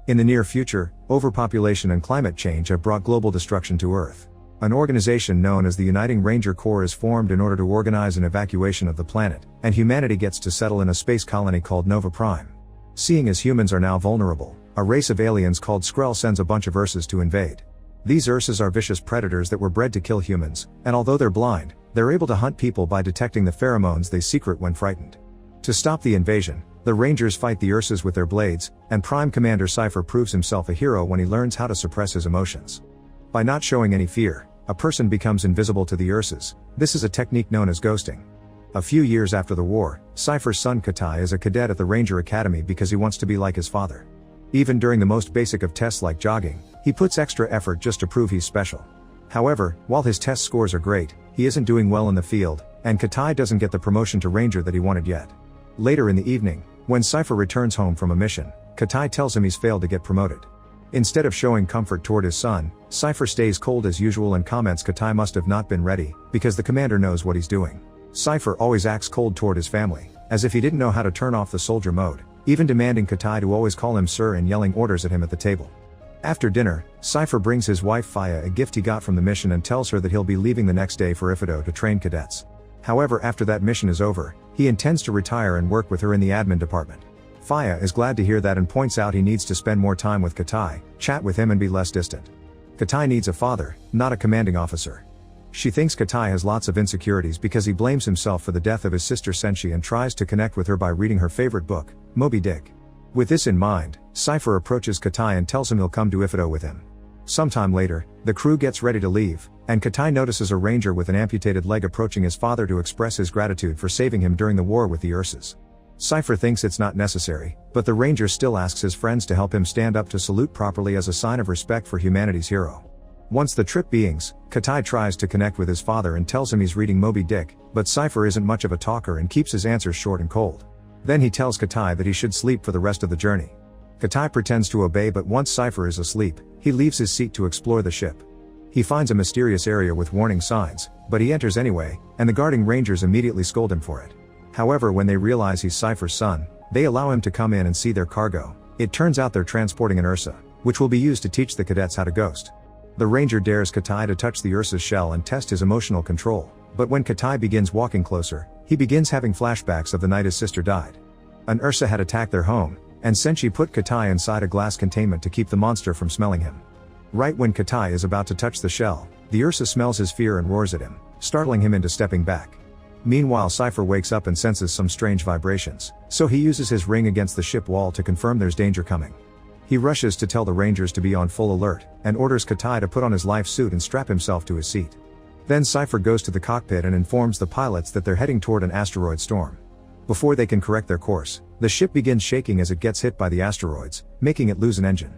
In the near future, overpopulation and climate change have brought global destruction to Earth. An organization known as the Uniting Ranger Corps is formed in order to organize an evacuation of the planet, and humanity gets to settle in a space colony called Nova Prime. Seeing as humans are now vulnerable, a race of aliens called Skrell sends a bunch of Ursas to invade. These Ursas are vicious predators that were bred to kill humans, and although they're blind, they're able to hunt people by detecting the pheromones they secrete when frightened. To stop the invasion, the Rangers fight the Ursas with their blades, and Prime Commander Cypher proves himself a hero when he learns how to suppress his emotions. By not showing any fear, a person becomes invisible to the Ursas. This is a technique known as ghosting. A few years after the war, Cypher's son Katai is a cadet at the Ranger Academy because he wants to be like his father. Even during the most basic of tests like jogging, he puts extra effort just to prove he's special. However, while his test scores are great, he isn't doing well in the field, and Katai doesn't get the promotion to Ranger that he wanted yet. Later in the evening, when Cypher returns home from a mission, Katai tells him he's failed to get promoted. Instead of showing comfort toward his son, Cypher stays cold as usual and comments Katai must have not been ready, because the commander knows what he's doing. Cypher always acts cold toward his family, as if he didn't know how to turn off the soldier mode, even demanding Katai to always call him sir and yelling orders at him at the table. After dinner, Cypher brings his wife Faya a gift he got from the mission and tells her that he'll be leaving the next day for Ifido to train cadets. However, after that mission is over, he intends to retire and work with her in the admin department. Faya is glad to hear that and points out he needs to spend more time with Katai, chat with him and be less distant. Katai needs a father, not a commanding officer. She thinks Katai has lots of insecurities because he blames himself for the death of his sister Senshi and tries to connect with her by reading her favorite book, Moby Dick. With this in mind, Cypher approaches Katai and tells him he'll come to Ifido with him. Sometime later, the crew gets ready to leave, and Katai notices a ranger with an amputated leg approaching his father to express his gratitude for saving him during the war with the Ursas. Cypher thinks it's not necessary, but the ranger still asks his friends to help him stand up to salute properly as a sign of respect for humanity's hero. Once the trip begins, Katai tries to connect with his father and tells him he's reading Moby Dick, but Cypher isn't much of a talker and keeps his answers short and cold. Then he tells Katai that he should sleep for the rest of the journey. Katai pretends to obey, but once Cypher is asleep, he leaves his seat to explore the ship. He finds a mysterious area with warning signs, but he enters anyway, and the guarding rangers immediately scold him for it. However, when they realize he's Cypher's son, they allow him to come in and see their cargo. It turns out they're transporting an Ursa, which will be used to teach the cadets how to ghost. The ranger dares Katai to touch the Ursa's shell and test his emotional control, but when Katai begins walking closer, he begins having flashbacks of the night his sister died. An Ursa had attacked their home, and Senshi put Katai inside a glass containment to keep the monster from smelling him. Right when Katai is about to touch the shell, the Ursa smells his fear and roars at him, startling him into stepping back. Meanwhile, Cypher wakes up and senses some strange vibrations, so he uses his ring against the ship wall to confirm there's danger coming. He rushes to tell the rangers to be on full alert, and orders Katai to put on his life suit and strap himself to his seat. Then Cypher goes to the cockpit and informs the pilots that they're heading toward an asteroid storm. Before they can correct their course, the ship begins shaking as it gets hit by the asteroids, making it lose an engine.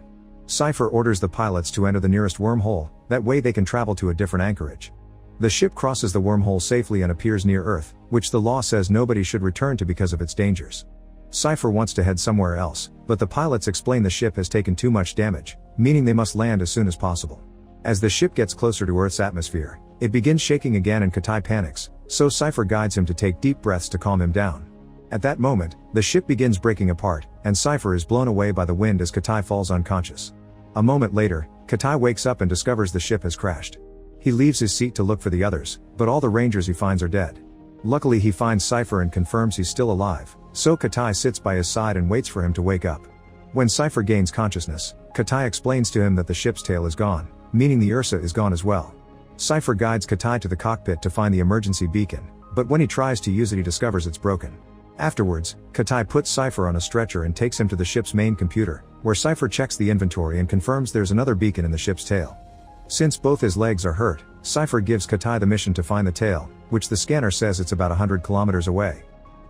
Cypher orders the pilots to enter the nearest wormhole, that way they can travel to a different anchorage. The ship crosses the wormhole safely and appears near Earth, which the law says nobody should return to because of its dangers. Cypher wants to head somewhere else, but the pilots explain the ship has taken too much damage, meaning they must land as soon as possible. As the ship gets closer to Earth's atmosphere, it begins shaking again and Katai panics, so Cypher guides him to take deep breaths to calm him down. At that moment, the ship begins breaking apart, and Cypher is blown away by the wind as Katai falls unconscious. A moment later, Katai wakes up and discovers the ship has crashed. He leaves his seat to look for the others, but all the rangers he finds are dead. Luckily he finds Cypher and confirms he's still alive, so Katai sits by his side and waits for him to wake up. When Cypher gains consciousness, Katai explains to him that the ship's tail is gone, meaning the Ursa is gone as well. Cypher guides Katai to the cockpit to find the emergency beacon, but when he tries to use it he discovers it's broken. Afterwards, Katai puts Cypher on a stretcher and takes him to the ship's main computer, where Cypher checks the inventory and confirms there's another beacon in the ship's tail. Since both his legs are hurt, Cypher gives Katai the mission to find the tail, which the scanner says it's about 100 kilometers away.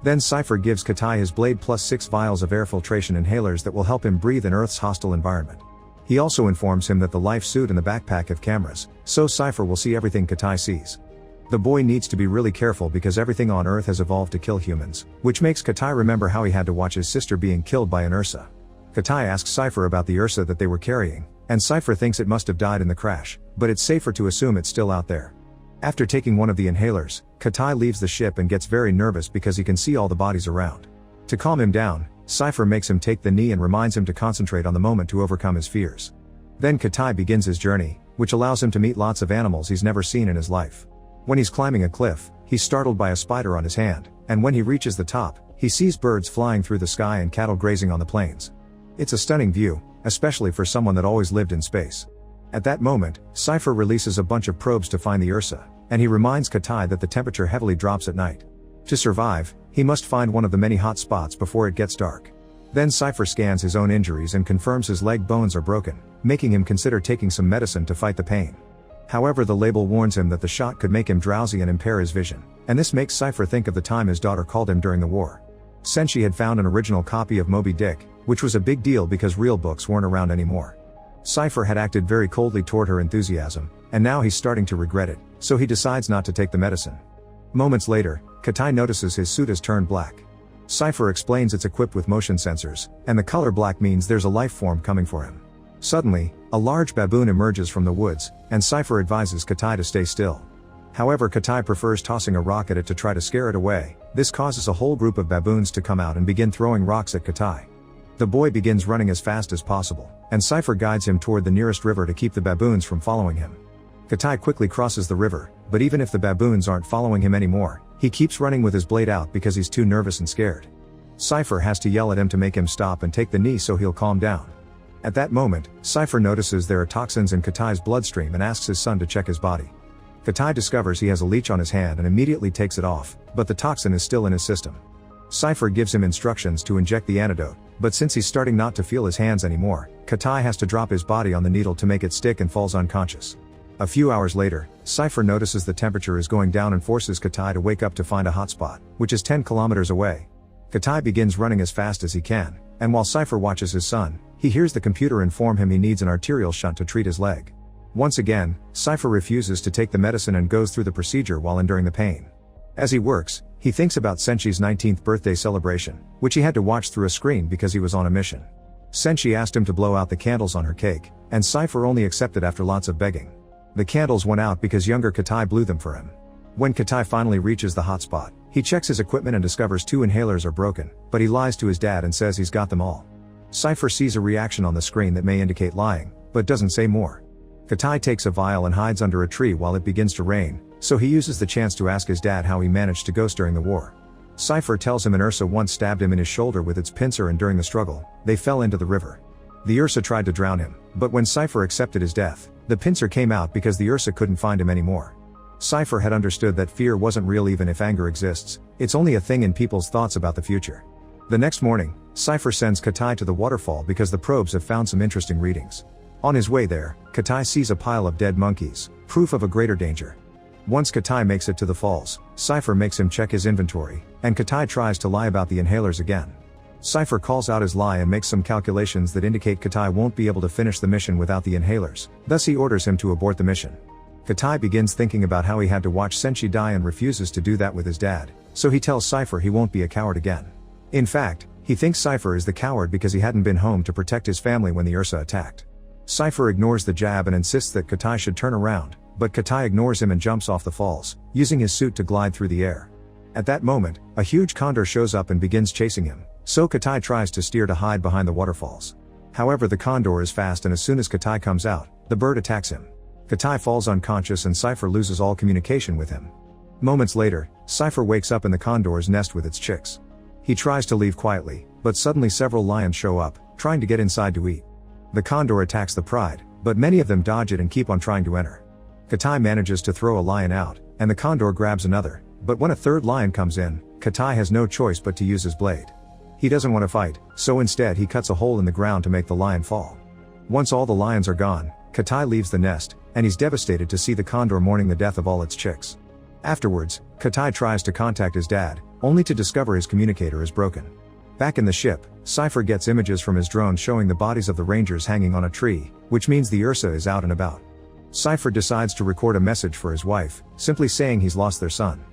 Then Cypher gives Katai his blade plus 6 vials of air filtration inhalers that will help him breathe in Earth's hostile environment. He also informs him that the life suit and the backpack have cameras, so Cypher will see everything Katai sees. The boy needs to be really careful because everything on Earth has evolved to kill humans, which makes Katai remember how he had to watch his sister being killed by an Ursa. Katai asks Cypher about the Ursa that they were carrying, and Cypher thinks it must have died in the crash, but it's safer to assume it's still out there. After taking one of the inhalers, Katai leaves the ship and gets very nervous because he can see all the bodies around. To calm him down, Cypher makes him take the knee and reminds him to concentrate on the moment to overcome his fears. Then Katai begins his journey, which allows him to meet lots of animals he's never seen in his life. When he's climbing a cliff, he's startled by a spider on his hand, and when he reaches the top, he sees birds flying through the sky and cattle grazing on the plains. It's a stunning view, especially for someone that always lived in space. At that moment, Cypher releases a bunch of probes to find the Ursa, and he reminds Katai that the temperature heavily drops at night. To survive, he must find one of the many hot spots before it gets dark. Then Cypher scans his own injuries and confirms his leg bones are broken, making him consider taking some medicine to fight the pain. However, the label warns him that the shot could make him drowsy and impair his vision, and this makes Cypher think of the time his daughter called him during the war. Senshi had found an original copy of Moby Dick, which was a big deal because real books weren't around anymore. Cypher had acted very coldly toward her enthusiasm, and now he's starting to regret it, so he decides not to take the medicine. Moments later, Katai notices his suit has turned black. Cypher explains it's equipped with motion sensors, and the color black means there's a life form coming for him. Suddenly, a large baboon emerges from the woods, and Cypher advises Katai to stay still. However, Katai prefers tossing a rock at it to try to scare it away. This causes a whole group of baboons to come out and begin throwing rocks at Katai. The boy begins running as fast as possible, and Cypher guides him toward the nearest river to keep the baboons from following him. Katai quickly crosses the river, but even if the baboons aren't following him anymore, he keeps running with his blade out because he's too nervous and scared. Cypher has to yell at him to make him stop and take the knee so he'll calm down. At that moment, Cypher notices there are toxins in Katai's bloodstream and asks his son to check his body. Katai discovers he has a leech on his hand and immediately takes it off, but the toxin is still in his system. Cypher gives him instructions to inject the antidote, but since he's starting not to feel his hands anymore, Katai has to drop his body on the needle to make it stick and falls unconscious. A few hours later, Cypher notices the temperature is going down and forces Katai to wake up to find a hotspot, which is 10 kilometers away. Katai begins running as fast as he can, and while Cypher watches his son, he hears the computer inform him he needs an arterial shunt to treat his leg. Once again, Cypher refuses to take the medicine and goes through the procedure while enduring the pain. As he works, he thinks about Senshi's 19th birthday celebration, which he had to watch through a screen because he was on a mission. Senshi asked him to blow out the candles on her cake, and Cypher only accepted after lots of begging. The candles went out because younger Katai blew them for him. When Katai finally reaches the hotspot, he checks his equipment and discovers 2 inhalers are broken, but he lies to his dad and says he's got them all. Cypher sees a reaction on the screen that may indicate lying, but doesn't say more. Katai takes a vial and hides under a tree while it begins to rain, so he uses the chance to ask his dad how he managed to ghost during the war. Cypher tells him an Ursa once stabbed him in his shoulder with its pincer and during the struggle, they fell into the river. The Ursa tried to drown him, but when Cypher accepted his death, the pincer came out because the Ursa couldn't find him anymore. Cypher had understood that fear wasn't real even if anger exists, it's only a thing in people's thoughts about the future. The next morning, Cypher sends Katai to the waterfall because the probes have found some interesting readings. On his way there, Katai sees a pile of dead monkeys, proof of a greater danger. Once Katai makes it to the falls, Cypher makes him check his inventory, and Katai tries to lie about the inhalers again. Cypher calls out his lie and makes some calculations that indicate Katai won't be able to finish the mission without the inhalers, thus he orders him to abort the mission. Katai begins thinking about how he had to watch Senshi die and refuses to do that with his dad, so he tells Cypher he won't be a coward again. In fact, he thinks Cypher is the coward because he hadn't been home to protect his family when the Ursa attacked. Cypher ignores the jab and insists that Katai should turn around, but Katai ignores him and jumps off the falls, using his suit to glide through the air. At that moment, a huge condor shows up and begins chasing him, so Katai tries to steer to hide behind the waterfalls. However, the condor is fast and as soon as Katai comes out, the bird attacks him. Katai falls unconscious and Cypher loses all communication with him. Moments later, Cypher wakes up in the condor's nest with its chicks. He tries to leave quietly, but suddenly several lions show up, trying to get inside to eat. The condor attacks the pride, but many of them dodge it and keep on trying to enter. Katai manages to throw a lion out, and the condor grabs another, but when a third lion comes in, Katai has no choice but to use his blade. He doesn't want to fight, so instead he cuts a hole in the ground to make the lion fall. Once all the lions are gone, Katai leaves the nest, and he's devastated to see the condor mourning the death of all its chicks. Afterwards, Katai tries to contact his dad, only to discover his communicator is broken. Back in the ship, Cypher gets images from his drone showing the bodies of the rangers hanging on a tree, which means the Ursa is out and about. Cypher decides to record a message for his wife, simply saying he's lost their son.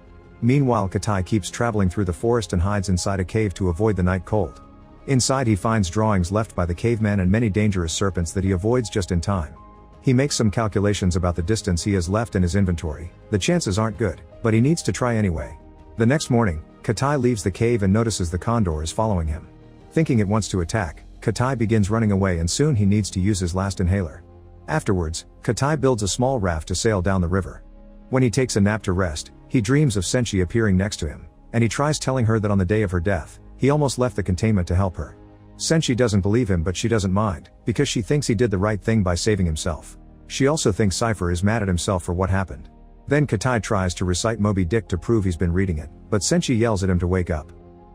Meanwhile, Katai keeps traveling through the forest and hides inside a cave to avoid the night cold. Inside he finds drawings left by the caveman and many dangerous serpents that he avoids just in time. He makes some calculations about the distance he has left in his inventory. The chances aren't good, but he needs to try anyway. The next morning, Katai leaves the cave and notices the condor is following him. Thinking it wants to attack, Katai begins running away and soon he needs to use his last inhaler. Afterwards, Katai builds a small raft to sail down the river. When he takes a nap to rest, he dreams of Senshi appearing next to him, and he tries telling her that on the day of her death, he almost left the containment to help her. Senshi doesn't believe him but she doesn't mind, because she thinks he did the right thing by saving himself. She also thinks Cypher is mad at himself for what happened. Then Katai tries to recite Moby Dick to prove he's been reading it, but Senshi yells at him to wake up.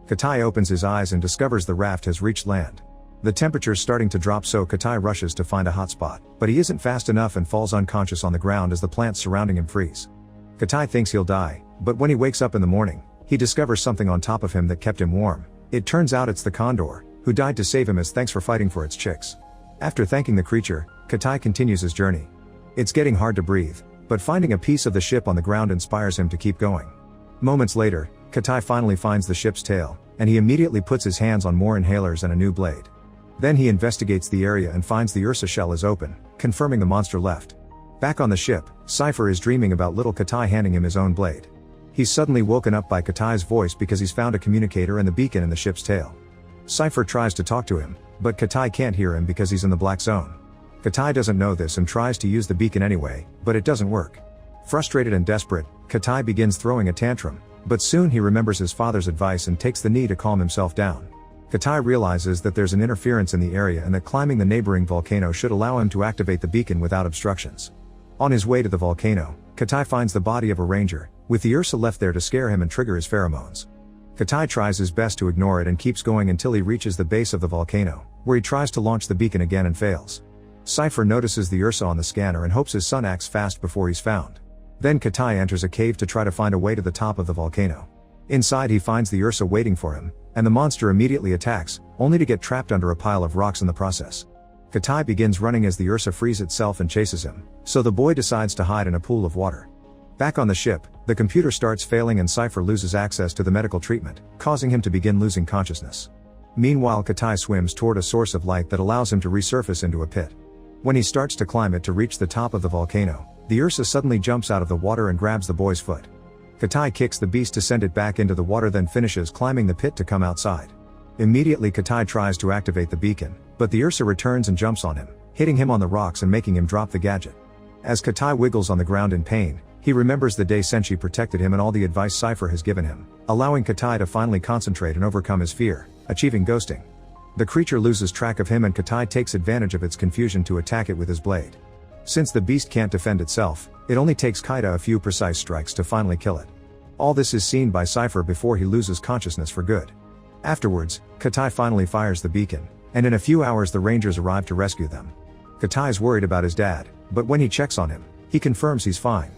Katai opens his eyes and discovers the raft has reached land. The temperature's starting to drop so Katai rushes to find a hot spot, but he isn't fast enough and falls unconscious on the ground as the plants surrounding him freeze. Katai thinks he'll die, but when he wakes up in the morning, he discovers something on top of him that kept him warm. It turns out it's the condor, who died to save him as thanks for fighting for its chicks. After thanking the creature, Katai continues his journey. It's getting hard to breathe, but finding a piece of the ship on the ground inspires him to keep going. Moments later, Katai finally finds the ship's tail, and he immediately puts his hands on more inhalers and a new blade. Then he investigates the area and finds the Ursa shell is open, confirming the monster left. Back on the ship, Cypher is dreaming about little Katai handing him his own blade. He's suddenly woken up by Katai's voice because he's found a communicator and the beacon in the ship's tail. Cypher tries to talk to him, but Katai can't hear him because he's in the black zone. Katai doesn't know this and tries to use the beacon anyway, but it doesn't work. Frustrated and desperate, Katai begins throwing a tantrum, but soon he remembers his father's advice and takes the knee to calm himself down. Katai realizes that there's an interference in the area and that climbing the neighboring volcano should allow him to activate the beacon without obstructions. On his way to the volcano, Katai finds the body of a ranger, with the Ursa left there to scare him and trigger his pheromones. Katai tries his best to ignore it and keeps going until he reaches the base of the volcano, where he tries to launch the beacon again and fails. Cypher notices the Ursa on the scanner and hopes his son acts fast before he's found. Then Katai enters a cave to try to find a way to the top of the volcano. Inside he finds the Ursa waiting for him, and the monster immediately attacks, only to get trapped under a pile of rocks in the process. Katai begins running as the Ursa frees itself and chases him, so the boy decides to hide in a pool of water. Back on the ship, the computer starts failing and Cypher loses access to the medical treatment, causing him to begin losing consciousness. Meanwhile Katai swims toward a source of light that allows him to resurface into a pit. When he starts to climb it to reach the top of the volcano, the Ursa suddenly jumps out of the water and grabs the boy's foot. Katai kicks the beast to send it back into the water, then finishes climbing the pit to come outside. Immediately Katai tries to activate the beacon, but the Ursa returns and jumps on him, hitting him on the rocks and making him drop the gadget. As Katai wiggles on the ground in pain, he remembers the day Senshi protected him and all the advice Cypher has given him, allowing Katai to finally concentrate and overcome his fear, achieving ghosting. The creature loses track of him and Katai takes advantage of its confusion to attack it with his blade. Since the beast can't defend itself, it only takes Kaita a few precise strikes to finally kill it. All this is seen by Cypher before he loses consciousness for good. Afterwards, Katai finally fires the beacon, and in a few hours the Rangers arrive to rescue them. Katai's worried about his dad, but when he checks on him, he confirms he's fine.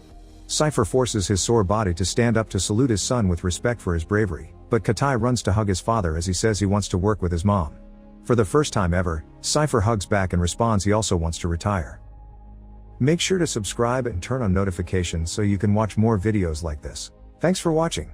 Cypher forces his sore body to stand up to salute his son with respect for his bravery, but Katai runs to hug his father as he says he wants to work with his mom. For the first time ever, Cypher hugs back and responds he also wants to retire. Make sure to subscribe and turn on notifications so you can watch more videos like this. Thanks for watching.